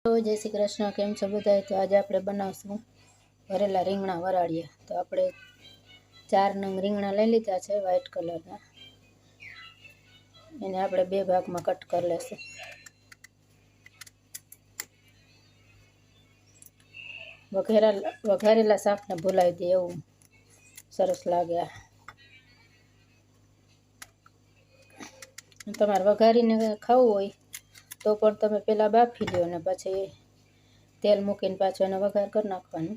तो जय श्री कृष्ण। केम छो बधाय? तो आज આપણે બનાવશું ભરેલા રીંગણા વરાળિયા। તો આપણે 4 નંગ રીંગણા લઈ લીધા છે વ્હાઈટ કલરના। એને આપણે બે ભાગમાં કટ કરી લેશું। વઘારેલા શાકને ભૂલાવી દે એવું સરસ લાગે। તમારે વઘારીને ખાવું હોય તો પણ તમે પહેલાં બાફી લો અને પછી તેલ મૂકીને પાછો એનો વઘાર કરી નાખવાનો।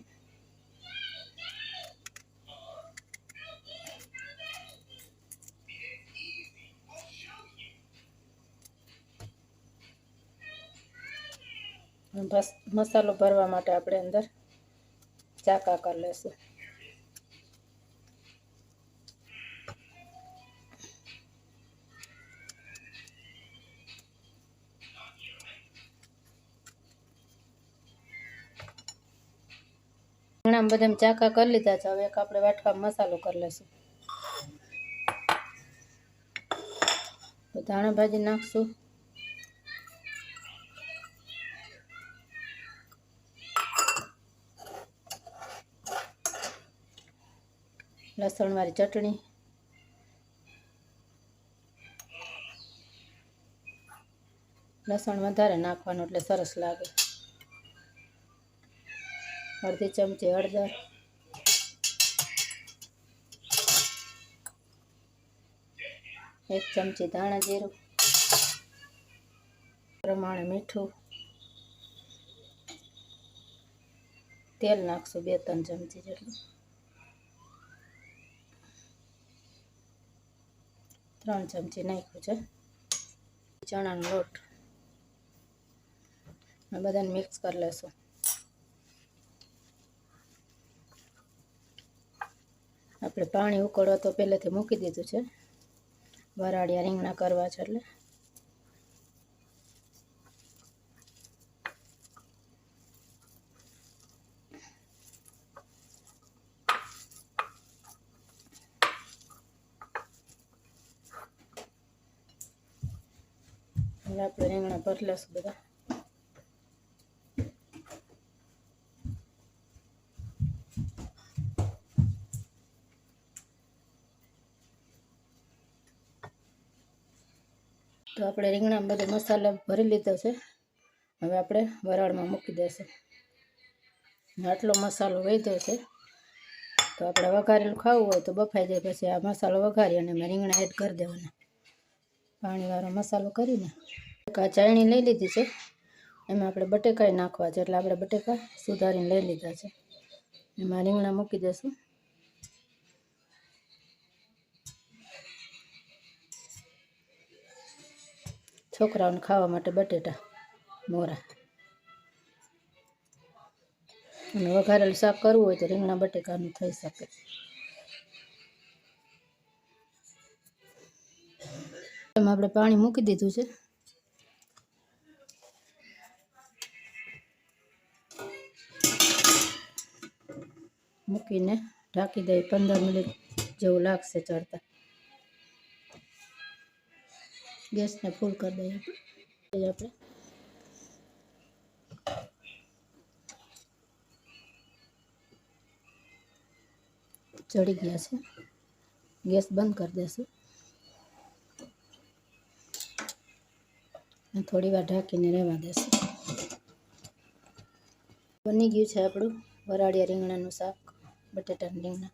બસ મસાલો ભરવા માટે આપણે અંદર ચાકા કરી લેશું। રીંગણા બધા ચાકા કરી લીધા છે। હવે એક આપણે વાટકામાં મસાલો કરી લેશું। તો ધાણા ભાજી નાખશું, લસણવાળી ચટણી, લસણ વધારે નાખવાનું એટલે સરસ લાગે। અડધી ચમચી હળદર, 1 ચમચી ધાણા જીરું, પ્રમાણે મીઠું, તેલ નાખશું 2-3 ચમચી જેટલું, 3 ચમચી નાખ્યું છે। ચણાનો લોટ આ બધાને મિક્સ કરી લેશું। આપણે પાણી ઉકળવા તો પહેલેથી મૂકી દીધું છે, વરાળિયા રીંગણા કરવા છે એટલે આપણે રીંગણા ભરી લેશું બધા। તો આપણે રીંગણા બધો મસાલો ભરી લીધો છે। હવે આપણે વરાળમાં મૂકી દેશું। આટલો મસાલો વધ્યો છે તો આપણે વઘારેલું ખાવું હોય તો બફાઈ જાય પછી આ મસાલો વઘારી અને એમાં રીંગણા એડ કરી દેવાના। પાણીવાળો મસાલો કરીને આ ચાયણી લઈ લીધી છે, એમાં આપણે બટેકાઈ નાખવા છે એટલે આપણે બટેકા સુધારીને લઈ લીધા છે। એમાં રીંગણા મૂકી દેશું। છોકરાઓને ખાવા માટે બટેટા મોરા, અને વઘારેલું શાક કરવું હોય તો રીંગણા બટેકાનું થઈ શકે। એમાં આપણે પાણી મૂકી દીધું છે, મૂકીને ઢાંકી દઈએ। 15 મિનિટ જેવું લાગશે ચડતા। ગેસને ફૂલ કરી દઈએ આપણે। ચડી ગયા છે, ગેસ બંધ કરી દેશું। થોડી વાર ઢાંકીને રહેવા દેશું। બની ગયું છે આપણું વરાળિયા રીંગણાનું શાક, બટેટાના રીંગણા।